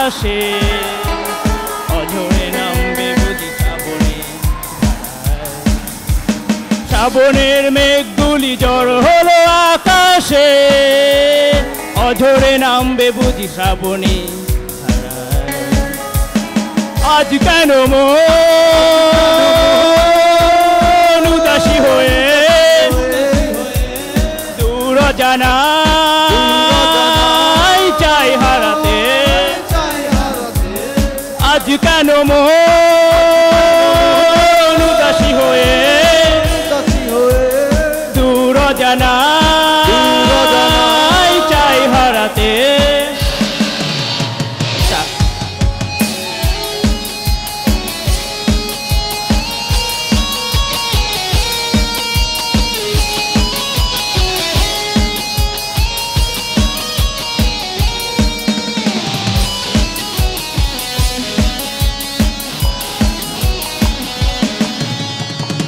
আকাশে অঝরে নামবে বুঝি শ্রাবণে। শ্রাবণের মেঘগুলি জড়ো হলো আকাশে অঝরে নামবে বুঝি শ্রাবণে। আজ কেন মন উদাসী হয়ে দূর জানাই চাই হারাতে। আজ কেন মন উদাসী হয়ে দূর জানাই চাই হারাতে।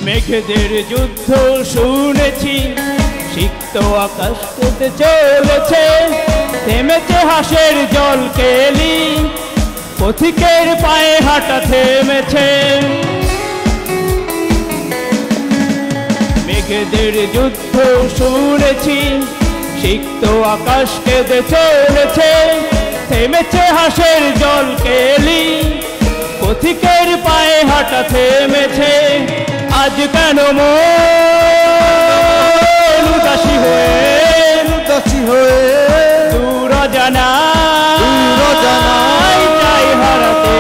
মেঘেদের যুদ্ধ শুনেছি সিক্ত আকাশ কেটে চলেছে। থেমেছে হাঁসের জল কেলি পথিকের পায়ে হাঁটা থেমেছে। মেঘেদের যুদ্ধ শুনেছি সিক্ত আকাশ কেটে চলেছে। থেমেছে হাঁসের জল কেলি পথিকের পায়ে হাঁটা থেমেছে। আজ কেন মন উদাসী হয়ে দূর জানাই চাই হারাতে।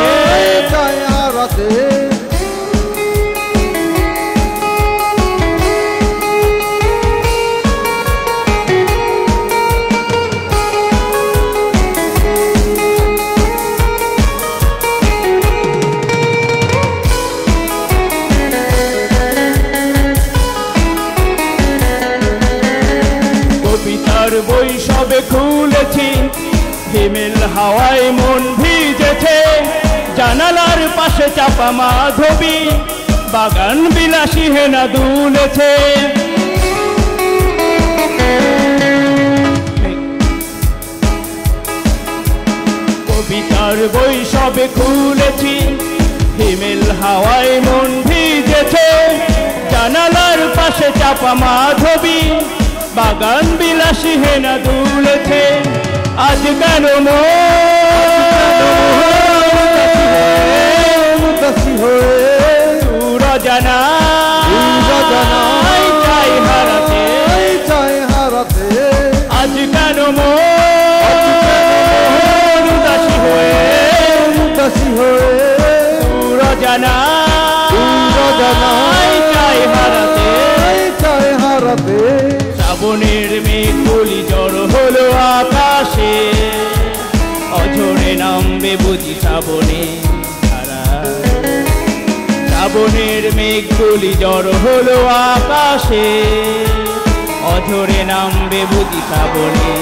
কবিতার বই সবে খুলেছি হিমেল হাওয়ায় মন ভিজেছে। জানালার পাশে চাপা মাধবী বাগান বিলাসী হেনা দুলেছে। কবিতার বই সবে খুলেছি হিমেল হাওয়ায় মন ভিজেছে। জানালার পাশে চাপা মাধবী বাগান বিলাসী হেনা দুলেছে। আজ কেন উদাসী হয়ে দূর জানাই চাই হারাতে। আজ কেন উদাসী হয়ে দূর জানাই চাই হারাতে। শ্রাবণের মেঘগুলি জড়ো হলো আকাশে অঝরে নামবে বুঝি শ্রাবণে। শ্রাবণের মেঘগুলি জড়ো হলো আকাশে অঝরে নামবে বুঝি শ্রাবণে।